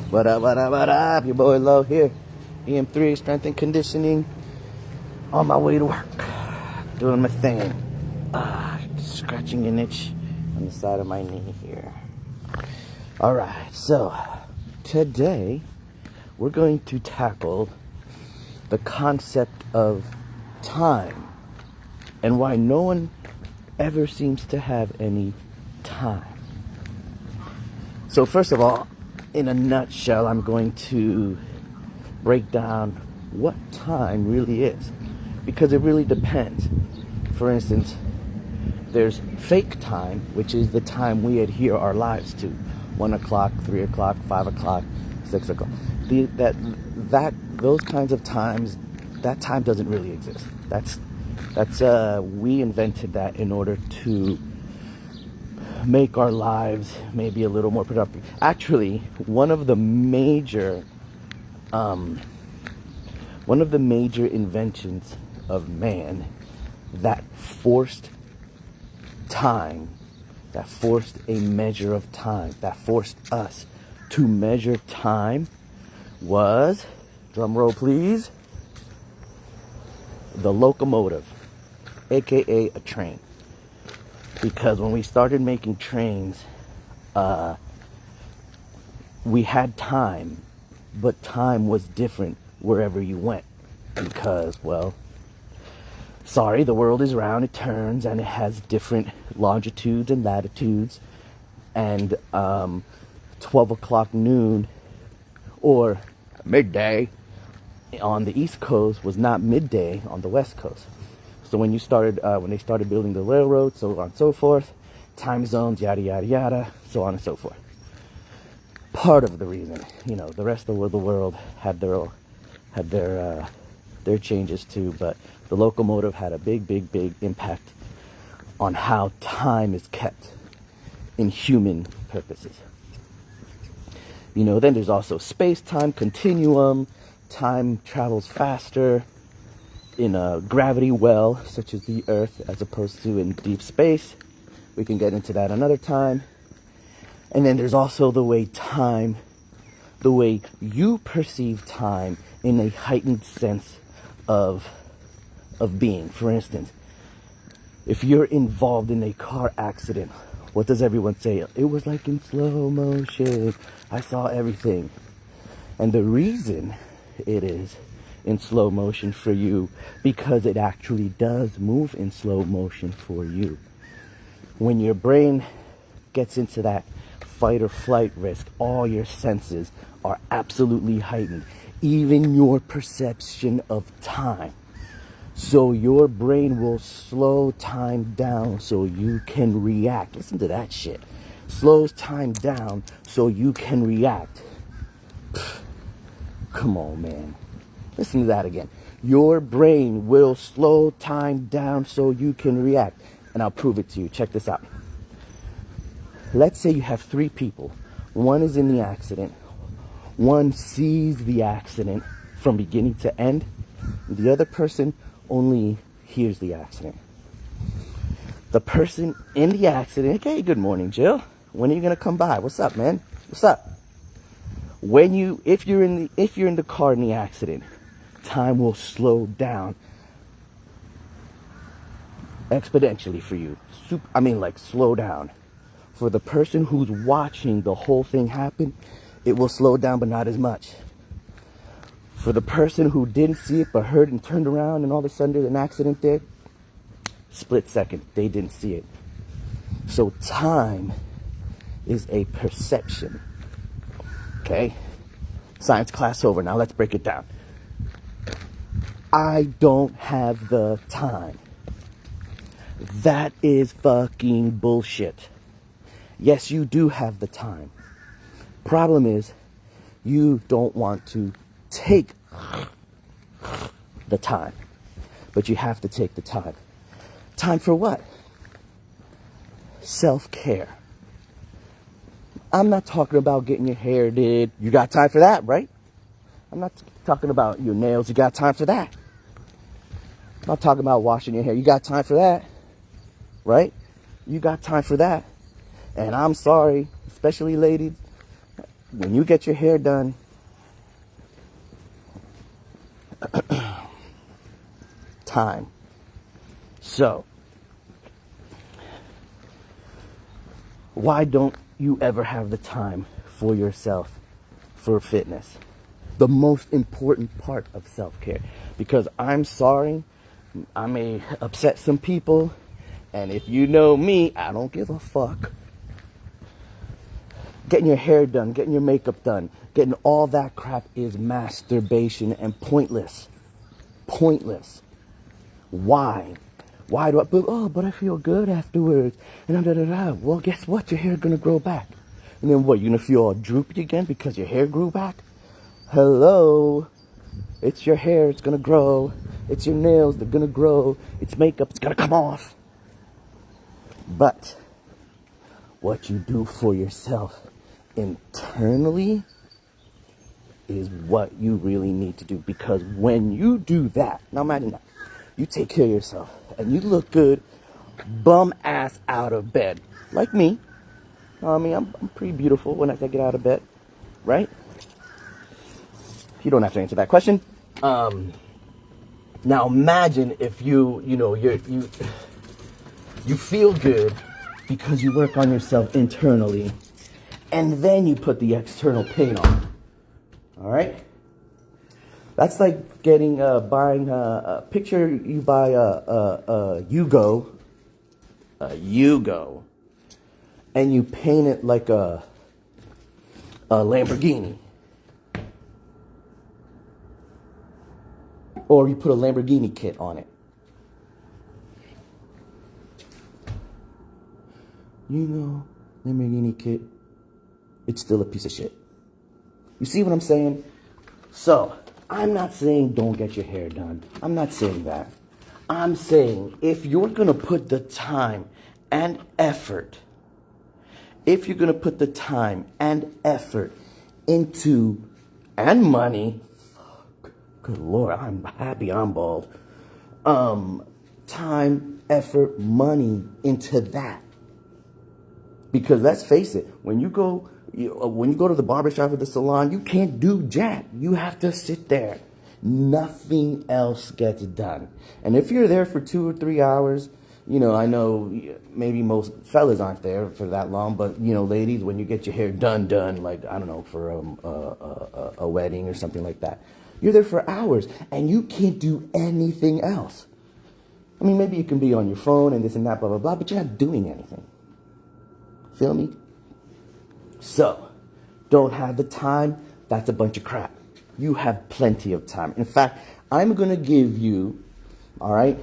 What up? Your boy Low here. EM3 Strength and Conditioning. On my way to work. Doing my thing. Scratching an itch on the side of my knee here. Alright, so today we're going to tackle the concept of time and why no one ever seems to have any time. So first of all, in a nutshell, I'm going to break down what time really is, because it really depends. For instance, there's fake time, which is the time we adhere our lives to. 1 o'clock, 3 o'clock, 5 o'clock, 6 o'clock. Those kinds of times, that time doesn't really exist. We invented that in order to make our lives maybe a little more productive. Actually, one of the major inventions of man that forced time, that forced a measure of time, that forced us to measure time was, drum roll please, the locomotive, aka a train. Because when we started making trains, we had time, but time was different wherever you went. Because, well, sorry, the world is round, it turns, and it has different longitudes and latitudes. And 12 o'clock noon or midday on the East Coast was not midday on the West Coast. So when they started building the railroad, so on and so forth, time zones, yada, yada, yada, so on and so forth. Part of the reason, the rest of the world had their changes too, but the locomotive had a big impact on how time is kept in human purposes. Then there's also space-time continuum. Time travels faster in a gravity well, such as the Earth, as opposed to in deep space. We can get into that another time. And then there's also the way you perceive time in a heightened sense of being. For instance, if you're involved in a car accident, what does everyone say? It was like in slow motion. I saw everything. And the reason it is in slow motion for you, because it actually does move in slow motion for you. When your brain gets into that fight or flight risk, all your senses are absolutely heightened, even your perception of time. So your brain will slow time down so you can react. Listen to that shit. Slows time down so you can react. Come on, man. Listen to that again. Your brain will slow time down so you can react. And I'll prove it to you. Check this out. Let's say you have 3 people. One is in the accident. One sees the accident from beginning to end. The other person only hears the accident. The person in the accident, hey, good morning, Jill. When are you gonna come by? What's up, man? What's up? If you're in the car in the accident, time will slow down exponentially for you. Slow down. For the person who's watching the whole thing happen, it will slow down, but not as much. For the person who didn't see it but heard and turned around and all of a sudden there's an accident there, split second, they didn't see it. So time is a perception. Okay? Science class over. Now let's break it down. I don't have the time. That is fucking bullshit. Yes, you do have the time. Problem is, you don't want to take the time. But you have to take the time. Time for what? Self-care. I'm not talking about getting your hair did. You got time for that, right? I'm not talking about your nails. You got time for that. I'm not talking about washing your hair. You got time for that, right? You got time for that. And I'm sorry, especially ladies, when you get your hair done, time. So, why don't you ever have the time for yourself, for fitness? The most important part of self-care. Because I'm sorry, I may upset some people, and if you know me, I don't give a fuck. Getting your hair done, getting your makeup done, getting all that crap is masturbation and pointless. Pointless. Why? Why do I, but I feel good afterwards. And da da da. Well, guess what? Your hair's gonna grow back. And then what? You're gonna feel all droopy again because your hair grew back? Hello? It's your hair, it's gonna grow. It's your nails, they're gonna grow. It's makeup, it's gonna come off. But what you do for yourself internally is what you really need to do. Because when you do that, now imagine that, you take care of yourself and you look good, bum ass out of bed. Like me. I mean, I'm pretty beautiful when I get out of bed, right? You don't have to answer that question. Now imagine if you feel good because you work on yourself internally, and then you put the external paint on. All right? That's like buying a picture. You buy a Yugo, and you paint it like a Lamborghini. Or you put a Lamborghini kit on it. Lamborghini kit, it's still a piece of shit. You see what I'm saying? So, I'm not saying don't get your hair done. I'm not saying that. I'm saying if you're going to put the time and effort, into, and money, good Lord, I'm happy I'm bald. Time, effort, money into that. Because let's face it, when you go to the barbershop or the salon, you can't do jack. You have to sit there. Nothing else gets done. And if you're there for 2 or 3 hours, I know maybe most fellas aren't there for that long, but ladies, when you get your hair done, like, I don't know, for a wedding or something like that, you're there for hours and you can't do anything else. I mean, maybe you can be on your phone and this and that, blah, blah, blah, but you're not doing anything. Feel me? So, don't have the time, that's a bunch of crap. You have plenty of time. In fact, I'm going to give you a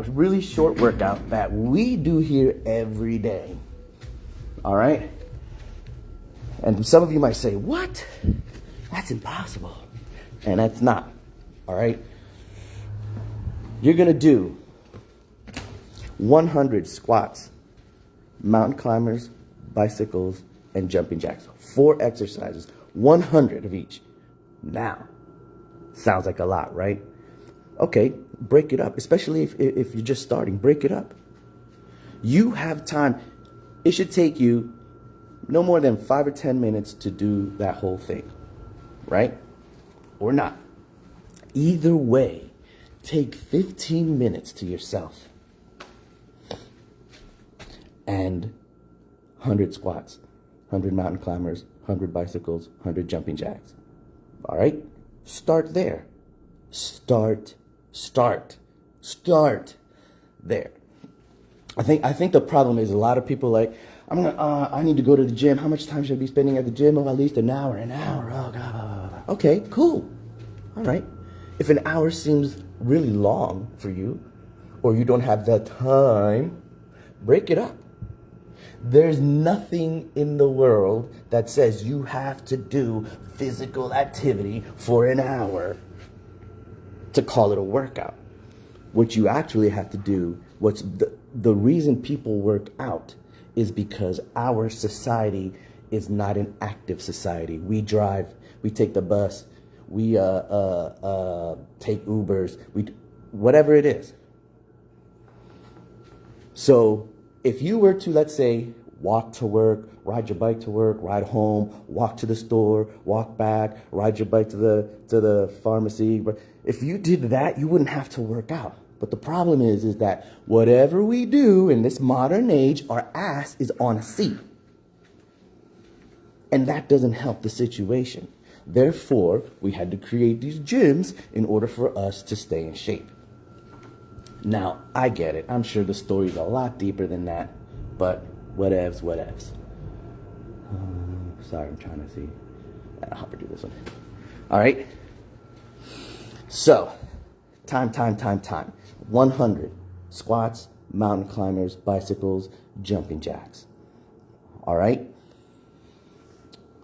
really short workout that we do here every day. All right? And some of you might say, what? That's impossible. And that's not. All right? You're going to do 100 squats, mountain climbers, bicycles, and jumping jacks. 4 exercises, 100 of each. Now, sounds like a lot, right? Okay, break it up, especially if you're just starting. Break it up. You have time. It should take you no more than 5 or 10 minutes to do that whole thing, right? Or not. Either way, take 15 minutes to yourself. And 100 squats, 100 mountain climbers, 100 bicycles, 100 jumping jacks. All right? Start there. Start there. I think the problem is a lot of people I need to go to the gym. How much time should I be spending at the gym? Oh, at least an hour. Oh, God. Okay, cool. All right. If an hour seems really long for you, or you don't have that time, break it up. There's nothing in the world that says you have to do physical activity for an hour to call it a workout. What you actually have to do, the reason people work out is because our society is not an active society. We drive, we take the bus, we take Ubers, whatever it is. So if you were to, let's say, walk to work, ride your bike to work, ride home, walk to the store, walk back, ride your bike to the pharmacy. But if you did that, you wouldn't have to work out. But the problem is that whatever we do in this modern age, our ass is on a seat. And that doesn't help the situation. Therefore, we had to create these gyms in order for us to stay in shape. Now, I get it. I'm sure the story's a lot deeper than that, but whatevs. Sorry, I'm trying to see. I'll have to do this one. All right. So, time. 100 squats, mountain climbers, bicycles, jumping jacks. All right.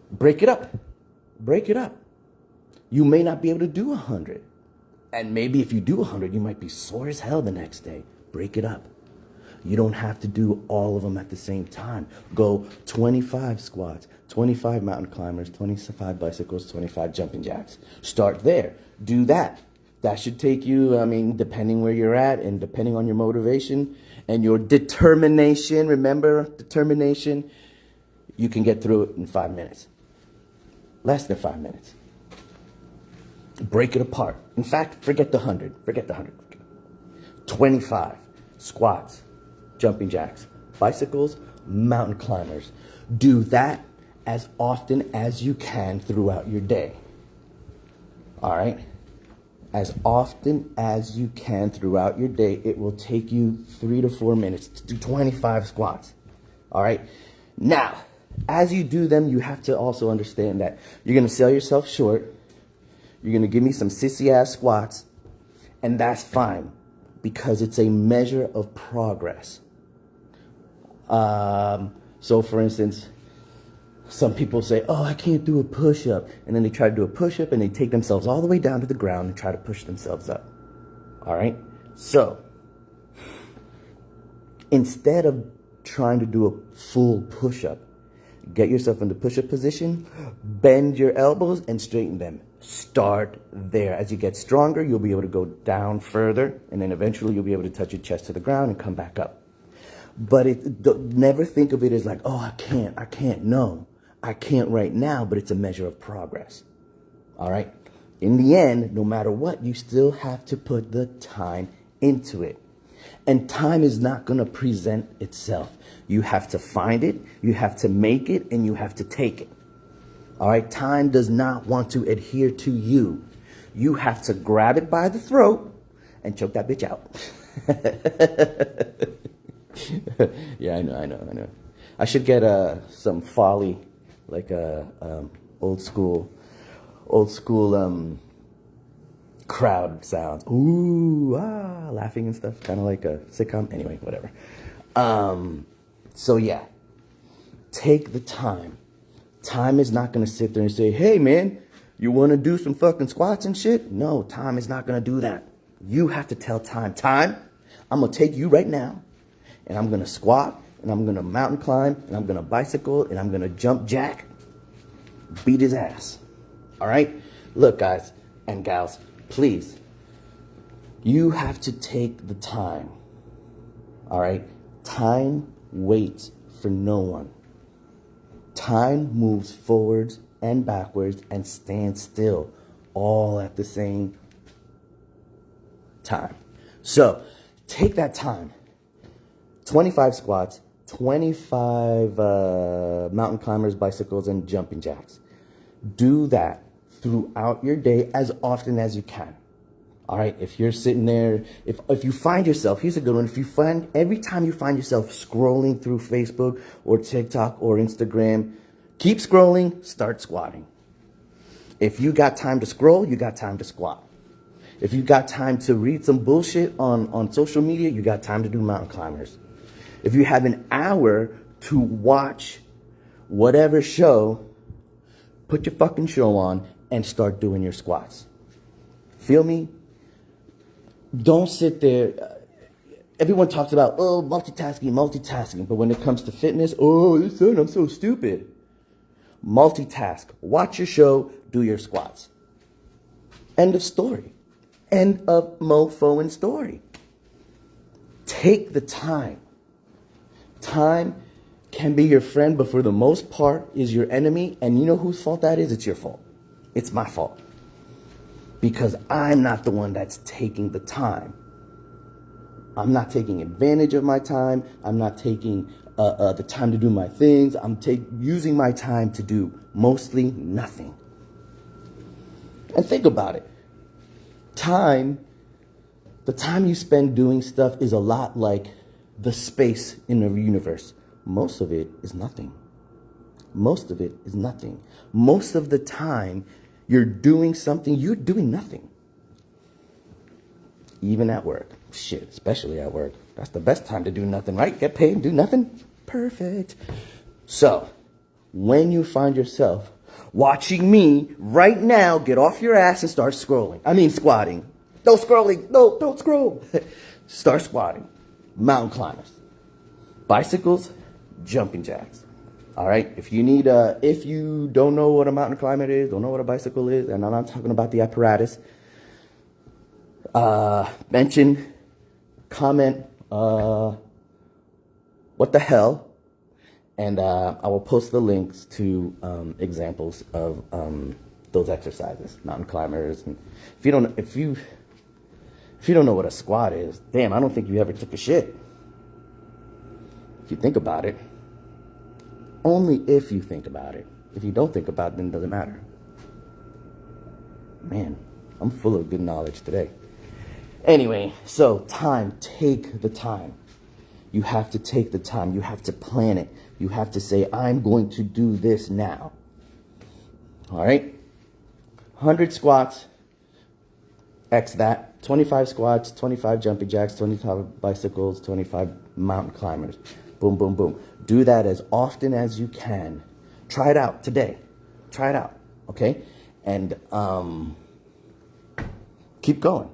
Break it up. You may not be able to do 100. And maybe if you do 100, you might be sore as hell the next day. Break it up. You don't have to do all of them at the same time. Go 25 squats, 25 mountain climbers, 25 bicycles, 25 jumping jacks. Start there. Do that. That should take you, depending where you're at and depending on your motivation and your determination. Remember, determination. You can get through it in 5 minutes. Less than 5 minutes. Break it apart. In fact, forget the 100. 25 squats, jumping jacks, bicycles, mountain climbers. Do that as often as you can throughout your day. All right? As often as you can throughout your day. It will take you 3 to 4 minutes to do 25 squats. All right? Now, as you do them, you have to also understand that you're going to sell yourself short. You're going to give me some sissy-ass squats, and that's fine because it's a measure of progress. So, for instance, some people say, oh, I can't do a push-up. And then they try to do a push-up, and they take themselves all the way down to the ground and try to push themselves up. All right? So, instead of trying to do a full push-up, get yourself in the push-up position, bend your elbows, and straighten them. Start there. As you get stronger, you'll be able to go down further, and then eventually you'll be able to touch your chest to the ground and come back up. But never think of it as like, oh, I can't. No, I can't right now, but it's a measure of progress. All right? In the end, no matter what, you still have to put the time into it. And time is not going to present itself. You have to find it, you have to make it, and you have to take it. All right? Time does not want to adhere to you. You have to grab it by the throat and choke that bitch out. Yeah, I know. I should get some folly, like old school crowd sounds. Ooh, laughing and stuff, kind of like a sitcom. Anyway, whatever. So yeah, take the time. Time is not going to sit there and say, hey man, you want to do some fucking squats and shit? No, time is not going to do that. You have to tell time, I'm going to take you right now, and I'm going to squat, and I'm going to mountain climb, and I'm going to bicycle, and I'm going to jump jack, beat his ass. All right? Look, guys and gals, please, you have to take the time. All right? Time waits for no one. Time moves forwards and backwards and stands still all at the same time. So take that time. 25 squats, 25 mountain climbers, bicycles, and jumping jacks. Do that throughout your day as often as you can. All right, if you're sitting there, if you find yourself, here's a good one. Every time you find yourself scrolling through Facebook or TikTok or Instagram, keep scrolling, start squatting. If you got time to scroll, you got time to squat. If you got time to read some bullshit on social media, you got time to do mountain climbers. If you have an hour to watch whatever show, put your fucking show on and start doing your squats. Feel me? Don't sit there. Everyone talks about, multitasking. But when it comes to fitness, son, I'm so stupid. Multitask. Watch your show, do your squats. End of story. End of mofo and story. Take the time. Time can be your friend, but for the most part is your enemy. And you know whose fault that is? It's your fault. It's my fault. Because I'm not the one that's taking the time. I'm not taking advantage of my time. I'm not taking the time to do my things. I'm using my time to do mostly nothing. And think about it. The time you spend doing stuff is a lot like the space in the universe. Most of it is nothing. Most of it is nothing. Most of the time you're doing something, you're doing nothing. Even at work. Shit, especially at work. That's the best time to do nothing, right? Get paid and do nothing? Perfect. So, when you find yourself watching me right now get off your ass and start scrolling. I mean squatting. No scrolling. No, don't scroll. Start squatting. Mountain climbers. Bicycles, jumping jacks. All right? If you don't know what a mountain climber is, don't know what a bicycle is, and I'm not talking about the apparatus, mention, comment, what the hell, and I will post the links to examples of those exercises, mountain climbers. And if you don't know what a squat is, damn, I don't think you ever took a shit. If you think about it, only if you think about it. If you don't think about it, then it doesn't matter. Man, I'm full of good knowledge today. Anyway, so time, take the time. You have to take the time. You have to plan it. You have to say, I'm going to do this now. All right? 100 squats, X that. 25 squats, 25 jumping jacks, 25 bicycles, 25 mountain climbers. Boom, boom, boom. Do that as often as you can. Try it out today. Try it out, okay? And keep going.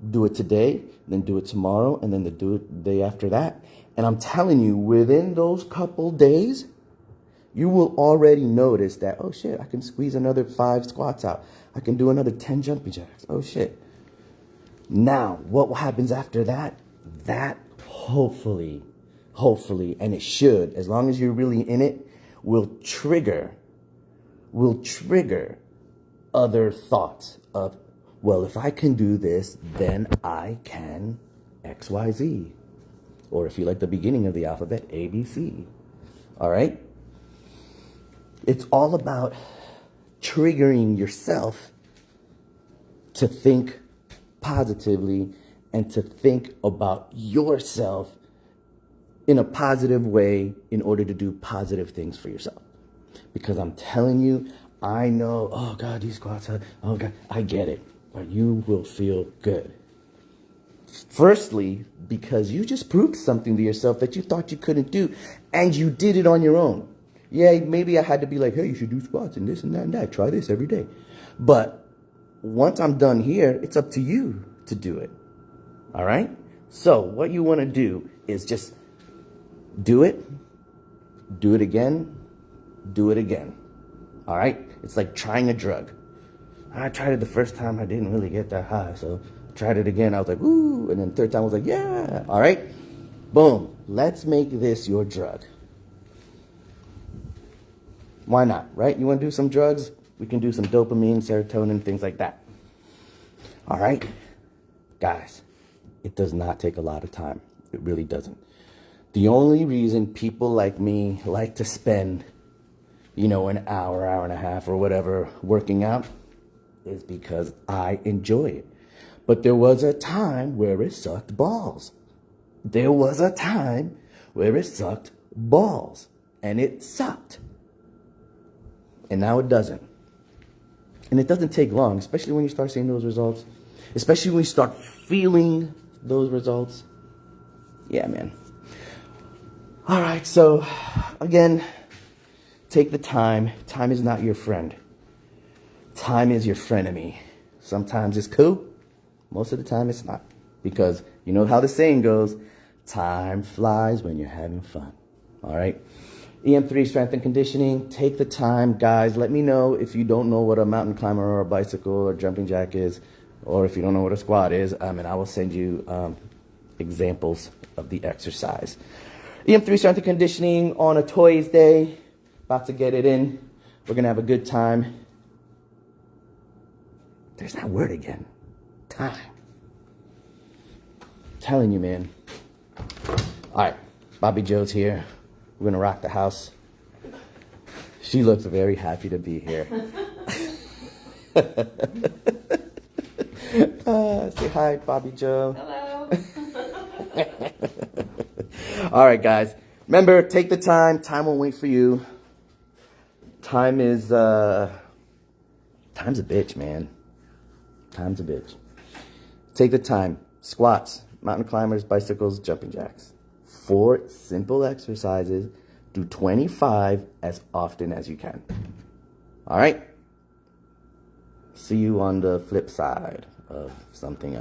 Do it today, then do it tomorrow, and then do it the day after that. And I'm telling you, within those couple days, you will already notice that, oh shit, I can squeeze another 5 squats out. I can do another 10 jumping jacks. Oh shit. Now, what happens after that? That hopefully, and it should, as long as you're really in it, will trigger other thoughts of, well, if I can do this, then I can X, Y, Z. Or if you like the beginning of the alphabet, A, B, C. All right? It's all about triggering yourself to think positively and to think about yourself in a positive way in order to do positive things for yourself. Because I'm telling you, I know, oh God, these squats are, oh God, I get it. But you will feel good. Firstly, because you just proved something to yourself that you thought you couldn't do, and you did it on your own. Yeah, maybe I had to be like, hey, you should do squats and this and that and that. Try this every day. But once I'm done here, it's up to you to do it. All right? So what you want to do is just do it again, do it again. All right? It's like trying a drug. I tried it the first time, I didn't really get that high, so I tried it again, I was like, ooh, and then third time I was like, yeah, all right? Boom, let's make this your drug. Why not, right? You want to do some drugs? We can do some dopamine, serotonin, things like that. All right? Guys, it does not take a lot of time. It really doesn't. The only reason people like me like to spend, an hour, hour and a half or whatever working out is because I enjoy it. But there was a time where it sucked balls. There was a time where it sucked balls. And it sucked. And now it doesn't. And it doesn't take long, especially when you start seeing those results. Especially when you start feeling those results. Yeah, man. All right, so again, take the time. Time is not your friend. Time is your frenemy. Sometimes it's cool. Most of the time it's not. Because you know how the saying goes, time flies when you're having fun. All right? EM3 Strength and Conditioning. Take the time. Guys, let me know if you don't know what a mountain climber or a bicycle or jumping jack is, or if you don't know what a squat is, and I will send you examples of the exercise. EM3 strength and conditioning on a Toys Day. About to get it in. We're going to have a good time. There's that word again. Time. I'm telling you, man. All right. Bobby Joe's here. We're going to rock the house. She looks very happy to be here. Say hi, Bobby Joe. Hello. All right, guys. Remember, take the time. Time won't wait for you. Time is, time's a bitch, man. Time's a bitch. Take the time. Squats, mountain climbers, bicycles, jumping jacks. 4 simple exercises. Do 25 as often as you can. All right? See you on the flip side of something else.